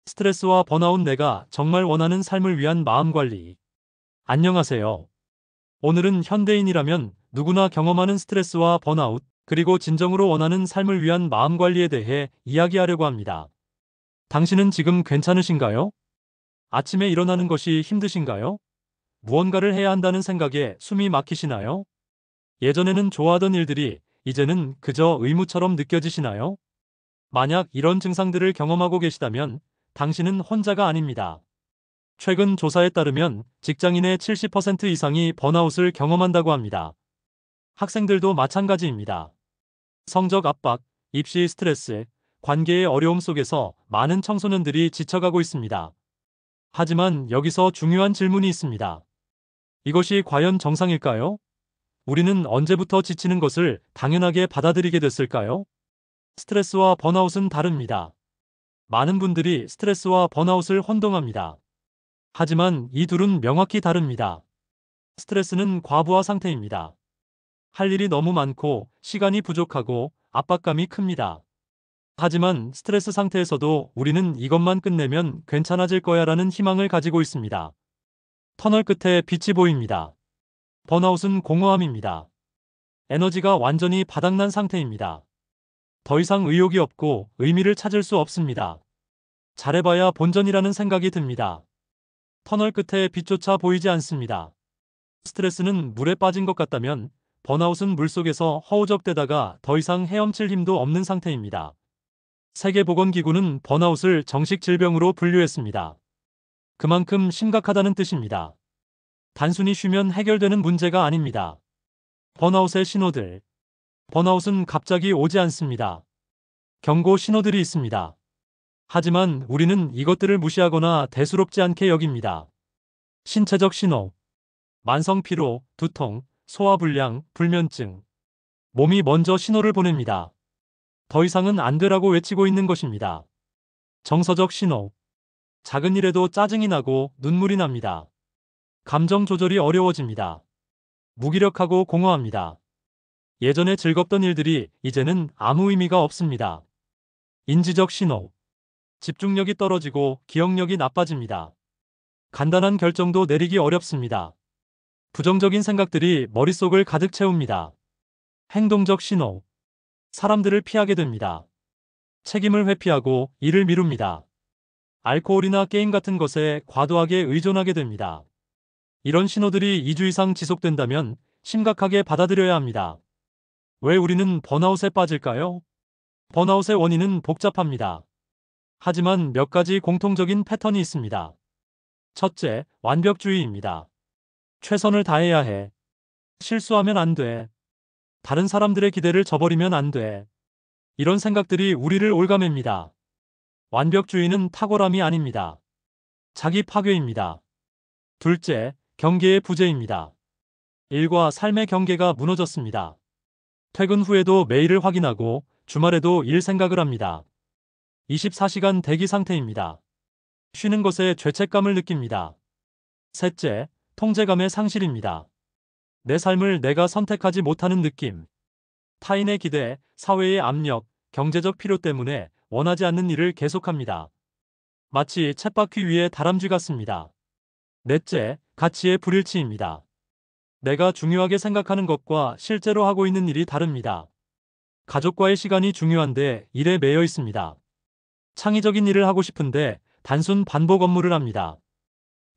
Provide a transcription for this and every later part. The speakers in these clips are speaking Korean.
스트레스와 번아웃 내가 정말 원하는 삶을 위한 마음관리. 안녕하세요. 오늘은 현대인이라면 누구나 경험하는 스트레스와 번아웃, 그리고 진정으로 원하는 삶을 위한 마음관리에 대해 이야기하려고 합니다. 당신은 지금 괜찮으신가요? 아침에 일어나는 것이 힘드신가요? 무언가를 해야 한다는 생각에 숨이 막히시나요? 예전에는 좋아하던 일들이 이제는 그저 의무처럼 느껴지시나요? 만약 이런 증상들을 경험하고 계시다면 당신은 혼자가 아닙니다. 최근 조사에 따르면 직장인의 70% 이상이 번아웃을 경험한다고 합니다. 학생들도 마찬가지입니다. 성적 압박, 입시 스트레스, 관계의 어려움 속에서 많은 청소년들이 지쳐가고 있습니다. 하지만 여기서 중요한 질문이 있습니다. 이것이 과연 정상일까요? 우리는 언제부터 지치는 것을 당연하게 받아들이게 됐을까요? 스트레스와 번아웃은 다릅니다. 많은 분들이 스트레스와 번아웃을 혼동합니다. 하지만 이 둘은 명확히 다릅니다. 스트레스는 과부하 상태입니다. 할 일이 너무 많고 시간이 부족하고 압박감이 큽니다. 하지만 스트레스 상태에서도 우리는 이것만 끝내면 괜찮아질 거야라는 희망을 가지고 있습니다. 터널 끝에 빛이 보입니다. 번아웃은 공허함입니다. 에너지가 완전히 바닥난 상태입니다. 더 이상 의욕이 없고 의미를 찾을 수 없습니다. 잘해봐야 본전이라는 생각이 듭니다. 터널 끝에 빛조차 보이지 않습니다. 스트레스는 물에 빠진 것 같다면 번아웃은 물속에서 허우적대다가 더 이상 헤엄칠 힘도 없는 상태입니다. 세계보건기구는 번아웃을 정식 질병으로 분류했습니다. 그만큼 심각하다는 뜻입니다. 단순히 쉬면 해결되는 문제가 아닙니다. 번아웃의 신호들. 번아웃은 갑자기 오지 않습니다. 경고 신호들이 있습니다. 하지만 우리는 이것들을 무시하거나 대수롭지 않게 여깁니다. 신체적 신호. 만성 피로, 두통, 소화불량, 불면증. 몸이 먼저 신호를 보냅니다. 더 이상은 안 되라고 외치고 있는 것입니다. 정서적 신호. 작은 일에도 짜증이 나고 눈물이 납니다. 감정 조절이 어려워집니다. 무기력하고 공허합니다. 예전에 즐겁던 일들이 이제는 아무 의미가 없습니다. 인지적 신호. 집중력이 떨어지고 기억력이 나빠집니다. 간단한 결정도 내리기 어렵습니다. 부정적인 생각들이 머릿속을 가득 채웁니다. 행동적 신호. 사람들을 피하게 됩니다. 책임을 회피하고 일을 미룹니다. 알코올이나 게임 같은 것에 과도하게 의존하게 됩니다. 이런 신호들이 2주 이상 지속된다면 심각하게 받아들여야 합니다. 왜 우리는 번아웃에 빠질까요? 번아웃의 원인은 복잡합니다. 하지만 몇 가지 공통적인 패턴이 있습니다. 첫째, 완벽주의입니다. 최선을 다해야 해. 실수하면 안 돼. 다른 사람들의 기대를 저버리면 안 돼. 이런 생각들이 우리를 올가맵니다. 완벽주의는 탁월함이 아닙니다. 자기 파괴입니다. 둘째, 경계의 부재입니다. 일과 삶의 경계가 무너졌습니다. 퇴근 후에도 메일을 확인하고 주말에도 일 생각을 합니다. 24시간 대기 상태입니다. 쉬는 것에 죄책감을 느낍니다. 셋째, 통제감의 상실입니다. 내 삶을 내가 선택하지 못하는 느낌. 타인의 기대, 사회의 압력, 경제적 필요 때문에 원하지 않는 일을 계속합니다. 마치 쳇바퀴 위에 다람쥐 같습니다. 넷째, 가치의 불일치입니다. 내가 중요하게 생각하는 것과 실제로 하고 있는 일이 다릅니다. 가족과의 시간이 중요한데 일에 매여 있습니다. 창의적인 일을 하고 싶은데 단순 반복 업무를 합니다.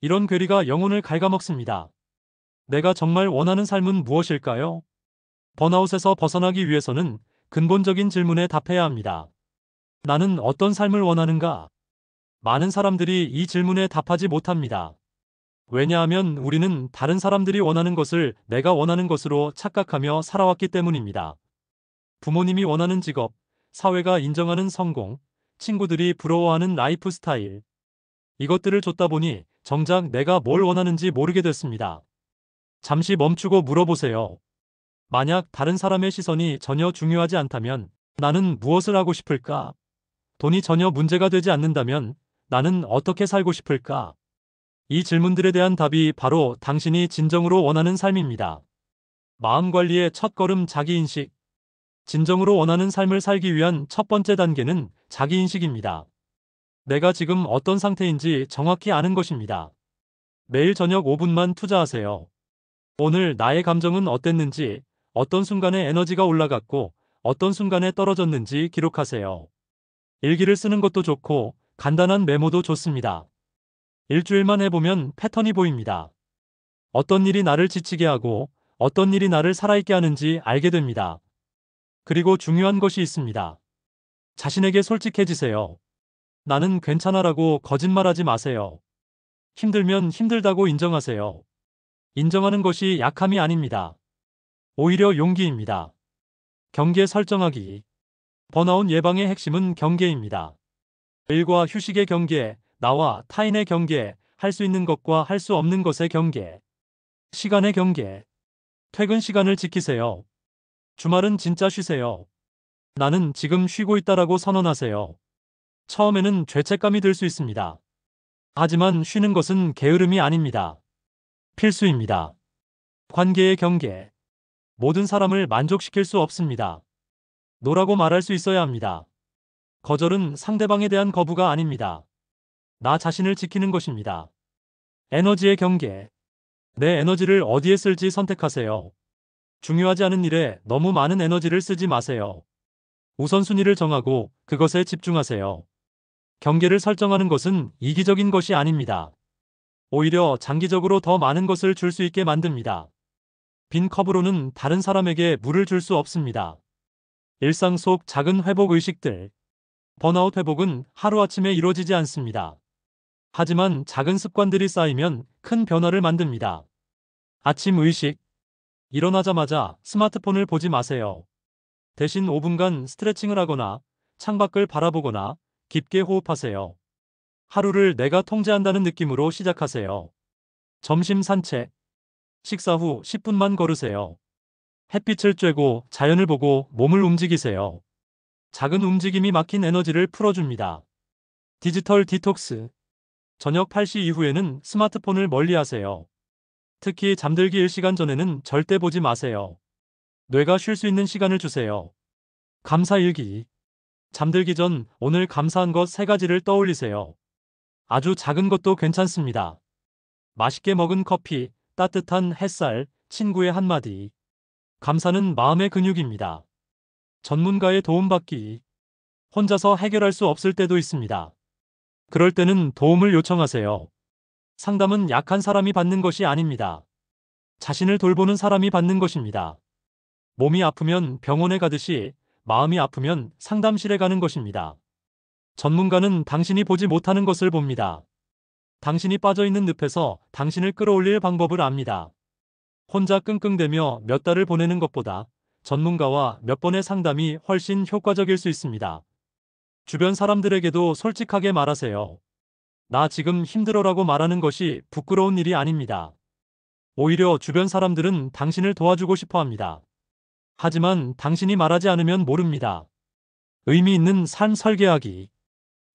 이런 괴리가 영혼을 갉아먹습니다. 내가 정말 원하는 삶은 무엇일까요? 번아웃에서 벗어나기 위해서는 근본적인 질문에 답해야 합니다. 나는 어떤 삶을 원하는가? 많은 사람들이 이 질문에 답하지 못합니다. 왜냐하면 우리는 다른 사람들이 원하는 것을 내가 원하는 것으로 착각하며 살아왔기 때문입니다. 부모님이 원하는 직업, 사회가 인정하는 성공, 친구들이 부러워하는 라이프 스타일. 이것들을 줬다 보니 정작 내가 뭘 원하는지 모르게 됐습니다. 잠시 멈추고 물어보세요. 만약 다른 사람의 시선이 전혀 중요하지 않다면 나는 무엇을 하고 싶을까? 돈이 전혀 문제가 되지 않는다면 나는 어떻게 살고 싶을까? 이 질문들에 대한 답이 바로 당신이 진정으로 원하는 삶입니다. 마음관리의 첫걸음 자기인식. 진정으로 원하는 삶을 살기 위한 첫 번째 단계는 자기인식입니다. 내가 지금 어떤 상태인지 정확히 아는 것입니다. 매일 저녁 5분만 투자하세요. 오늘 나의 감정은 어땠는지, 어떤 순간에 에너지가 올라갔고, 어떤 순간에 떨어졌는지 기록하세요. 일기를 쓰는 것도 좋고, 간단한 메모도 좋습니다. 일주일만 해보면 패턴이 보입니다. 어떤 일이 나를 지치게 하고, 어떤 일이 나를 살아있게 하는지 알게 됩니다. 그리고 중요한 것이 있습니다. 자신에게 솔직해지세요. 나는 괜찮아라고 거짓말하지 마세요. 힘들면 힘들다고 인정하세요. 인정하는 것이 약함이 아닙니다. 오히려 용기입니다. 경계 설정하기. 번아웃 예방의 핵심은 경계입니다. 일과 휴식의 경계, 나와 타인의 경계, 할 수 있는 것과 할 수 없는 것의 경계. 시간의 경계. 퇴근 시간을 지키세요. 주말은 진짜 쉬세요. 나는 지금 쉬고 있다라고 선언하세요. 처음에는 죄책감이 들 수 있습니다. 하지만 쉬는 것은 게으름이 아닙니다. 필수입니다. 관계의 경계. 모든 사람을 만족시킬 수 없습니다. 노라고 말할 수 있어야 합니다. 거절은 상대방에 대한 거부가 아닙니다. 나 자신을 지키는 것입니다. 에너지의 경계. 내 에너지를 어디에 쓸지 선택하세요. 중요하지 않은 일에 너무 많은 에너지를 쓰지 마세요. 우선순위를 정하고 그것에 집중하세요. 경계를 설정하는 것은 이기적인 것이 아닙니다. 오히려 장기적으로 더 많은 것을 줄 수 있게 만듭니다. 빈 컵으로는 다른 사람에게 물을 줄 수 없습니다. 일상 속 작은 회복 의식들. 번아웃 회복은 하루아침에 이루어지지 않습니다. 하지만 작은 습관들이 쌓이면 큰 변화를 만듭니다. 아침 의식. 일어나자마자 스마트폰을 보지 마세요. 대신 5분간 스트레칭을 하거나 창밖을 바라보거나 깊게 호흡하세요. 하루를 내가 통제한다는 느낌으로 시작하세요. 점심 산책. 식사 후 10분만 걸으세요. 햇빛을 쬐고 자연을 보고 몸을 움직이세요. 작은 움직임이 막힌 에너지를 풀어줍니다. 디지털 디톡스. 저녁 8시 이후에는 스마트폰을 멀리하세요. 특히 잠들기 1시간 전에는 절대 보지 마세요. 뇌가 쉴 수 있는 시간을 주세요. 감사일기. 잠들기 전 오늘 감사한 것 3가지를 떠올리세요. 아주 작은 것도 괜찮습니다. 맛있게 먹은 커피, 따뜻한 햇살, 친구의 한마디. 감사는 마음의 근육입니다. 전문가의 도움받기. 혼자서 해결할 수 없을 때도 있습니다. 그럴 때는 도움을 요청하세요. 상담은 약한 사람이 받는 것이 아닙니다. 자신을 돌보는 사람이 받는 것입니다. 몸이 아프면 병원에 가듯이 마음이 아프면 상담실에 가는 것입니다. 전문가는 당신이 보지 못하는 것을 봅니다. 당신이 빠져있는 늪에서 당신을 끌어올릴 방법을 압니다. 혼자 끙끙대며 몇 달을 보내는 것보다 전문가와 몇 번의 상담이 훨씬 효과적일 수 있습니다. 주변 사람들에게도 솔직하게 말하세요. 나 지금 힘들어라고 말하는 것이 부끄러운 일이 아닙니다. 오히려 주변 사람들은 당신을 도와주고 싶어 합니다. 하지만 당신이 말하지 않으면 모릅니다. 의미 있는 삶 설계하기.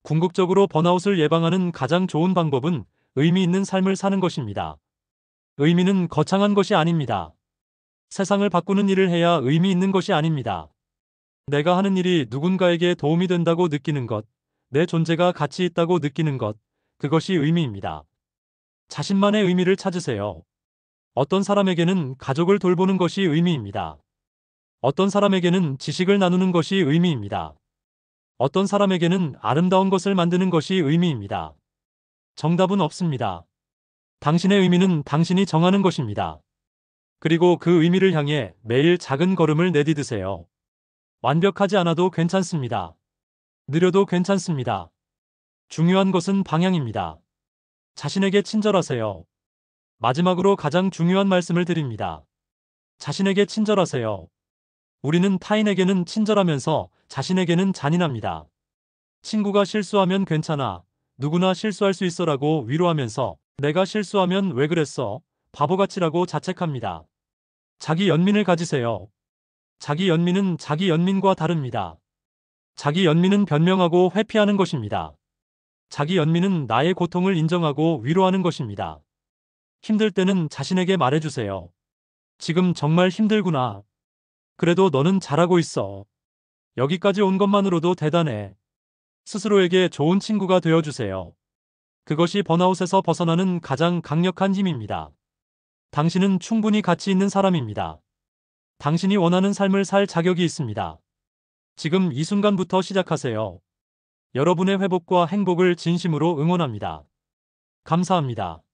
궁극적으로 번아웃을 예방하는 가장 좋은 방법은 의미 있는 삶을 사는 것입니다. 의미는 거창한 것이 아닙니다. 세상을 바꾸는 일을 해야 의미 있는 것이 아닙니다. 내가 하는 일이 누군가에게 도움이 된다고 느끼는 것, 내 존재가 가치 있다고 느끼는 것, 그것이 의미입니다. 자신만의 의미를 찾으세요. 어떤 사람에게는 가족을 돌보는 것이 의미입니다. 어떤 사람에게는 지식을 나누는 것이 의미입니다. 어떤 사람에게는 아름다운 것을 만드는 것이 의미입니다. 정답은 없습니다. 당신의 의미는 당신이 정하는 것입니다. 그리고 그 의미를 향해 매일 작은 걸음을 내디드세요. 완벽하지 않아도 괜찮습니다. 느려도 괜찮습니다. 중요한 것은 방향입니다. 자신에게 친절하세요. 마지막으로 가장 중요한 말씀을 드립니다. 자신에게 친절하세요. 우리는 타인에게는 친절하면서 자신에게는 잔인합니다. 친구가 실수하면 괜찮아. 누구나 실수할 수 있어라고 위로하면서 내가 실수하면 왜 그랬어? 바보같이라고 자책합니다. 자기 연민을 가지세요. 자기 연민은 자기 연민과 다릅니다. 자기 연민은 변명하고 회피하는 것입니다. 자기 연민은 나의 고통을 인정하고 위로하는 것입니다. 힘들 때는 자신에게 말해주세요. 지금 정말 힘들구나. 그래도 너는 잘하고 있어. 여기까지 온 것만으로도 대단해. 스스로에게 좋은 친구가 되어주세요. 그것이 번아웃에서 벗어나는 가장 강력한 힘입니다. 당신은 충분히 가치 있는 사람입니다. 당신이 원하는 삶을 살 자격이 있습니다. 지금 이 순간부터 시작하세요. 여러분의 회복과 행복을 진심으로 응원합니다. 감사합니다.